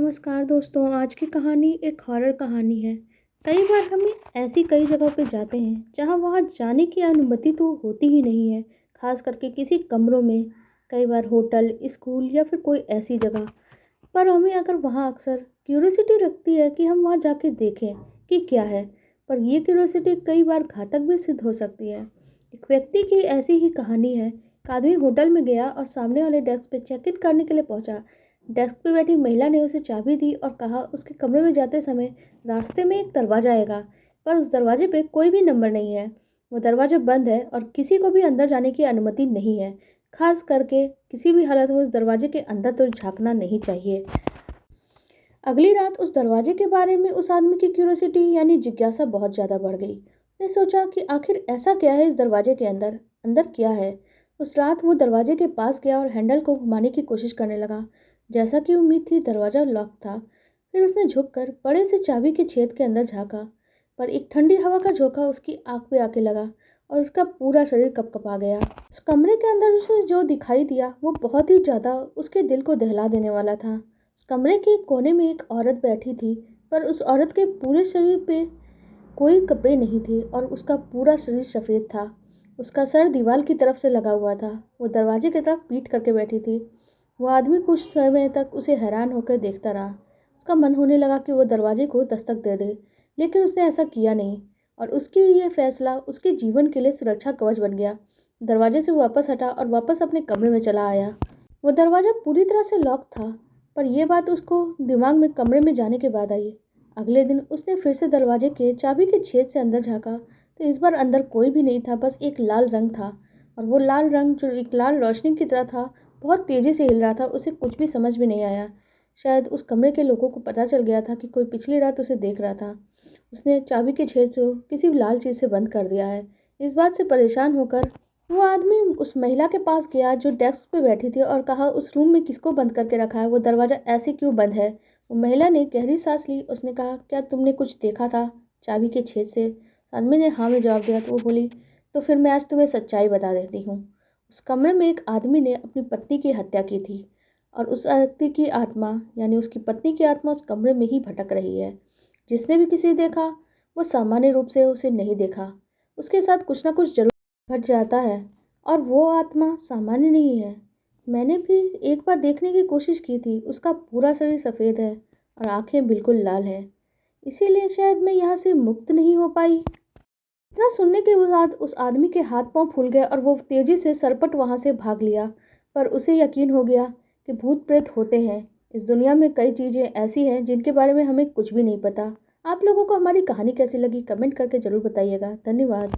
नमस्कार दोस्तों, आज की कहानी एक हॉरर कहानी है। कई बार हमें ऐसी कई जगहों पे जाते हैं जहाँ वहाँ जाने की अनुमति तो होती ही नहीं है, खास करके किसी कमरों में, कई बार होटल, स्कूल या फिर कोई ऐसी जगह। पर हमें अगर वहाँ अक्सर क्यूरियोसिटी रखती है कि हम वहाँ जाके देखें कि क्या है, पर ये क्यूरियोसिटी कई बार घातक भी सिद्ध हो सकती है। एक व्यक्ति की ऐसी ही कहानी है। एक आदमी होटल में गया और सामने वाले डेस्क पे चेक इन करने के लिए पहुंचा। डेस्क पे बैठी महिला ने उसे चाबी दी और कहा उसके कमरे में जाते समय रास्ते में एक दरवाज़ा आएगा, पर उस दरवाजे पे कोई भी नंबर नहीं है। वो दरवाज़ा बंद है और किसी को भी अंदर जाने की अनुमति नहीं है। खास करके किसी भी हालत में उस दरवाजे के अंदर तो झांकना नहीं चाहिए। अगली रात उस दरवाजे के बारे में उस आदमी की क्यूरियोसिटी यानी जिज्ञासा बहुत ज़्यादा बढ़ गई। उसने सोचा कि आखिर ऐसा क्या है इस दरवाजे के अंदर, अंदर क्या है। उस रात वो दरवाजे के पास गया और हैंडल को घुमाने की कोशिश करने लगा। जैसा कि उम्मीद थी, दरवाज़ा लॉक था। फिर उसने झुककर बड़े से चाबी के छेद के अंदर झांका, पर एक ठंडी हवा का झोंका उसकी आंख पे आके लगा और उसका पूरा शरीर कपकपा गया। उस कमरे के अंदर उसे जो दिखाई दिया वो बहुत ही ज़्यादा उसके दिल को दहला देने वाला था। उस कमरे के कोने में एक औरत बैठी थी, पर उस औरत के पूरे शरीर पे कोई कपड़े नहीं थे और उसका पूरा शरीर सफ़ेद था। उसका सर दीवार की तरफ से लगा हुआ था। वो दरवाजे की तरफ पीठ करके बैठी थी। वो आदमी कुछ समय तक उसे हैरान होकर देखता रहा। उसका मन होने लगा कि वो दरवाजे को दस्तक दे दे, लेकिन उसने ऐसा किया नहीं और उसकी ये फैसला उसके जीवन के लिए सुरक्षा कवच बन गया। दरवाजे से वो वापस हटा और वापस अपने कमरे में चला आया। वो दरवाज़ा पूरी तरह से लॉक था, पर यह बात उसको दिमाग में कमरे में जाने के बाद आई। अगले दिन उसने फिर से दरवाजे के चाबी के छेद से अंदर झांका, तो इस बार अंदर कोई भी नहीं था, बस एक लाल रंग था। और वो लाल रंग जो एक लाल रोशनी की तरह था, बहुत तेज़ी से हिल रहा था। उसे कुछ भी समझ में नहीं आया। शायद उस कमरे के लोगों को पता चल गया था कि कोई पिछली रात उसे देख रहा था। उसने चाबी के छेद से किसी लाल चीज़ से बंद कर दिया है। इस बात से परेशान होकर वो आदमी उस महिला के पास गया जो डेस्क पे बैठी थी और कहा, उस रूम में किसको बंद करके रखा है, वो दरवाज़ा ऐसे क्यों बंद है। वो महिला ने गहरी सांस ली। उसने कहा, क्या तुमने कुछ देखा था चाबी के छेद से। आदमी ने हाँ में जवाब दिया। तो वो बोली, तो फिर मैं आज तुम्हें सच्चाई बता देती हूँ। उस कमरे में एक आदमी ने अपनी पत्नी की हत्या की थी और उस व्यक्ति की आत्मा यानी उसकी पत्नी की आत्मा उस कमरे में ही भटक रही है। जिसने भी किसी देखा वो सामान्य रूप से उसे नहीं देखा। उसके साथ कुछ ना कुछ जरूर घट जाता है और वो आत्मा सामान्य नहीं है। मैंने भी एक बार देखने की कोशिश की थी। उसका पूरा शरीर सफ़ेद है और आंखें बिल्कुल लाल है। इसीलिए शायद मैं यहाँ से मुक्त नहीं हो पाई। इतना सुनने के बाद उस आदमी के हाथ पांव फूल गए और वो तेजी से सरपट वहाँ से भाग लिया। पर उसे यकीन हो गया कि भूत प्रेत होते हैं। इस दुनिया में कई चीज़ें ऐसी हैं जिनके बारे में हमें कुछ भी नहीं पता। आप लोगों को हमारी कहानी कैसी लगी कमेंट करके ज़रूर बताइएगा। धन्यवाद।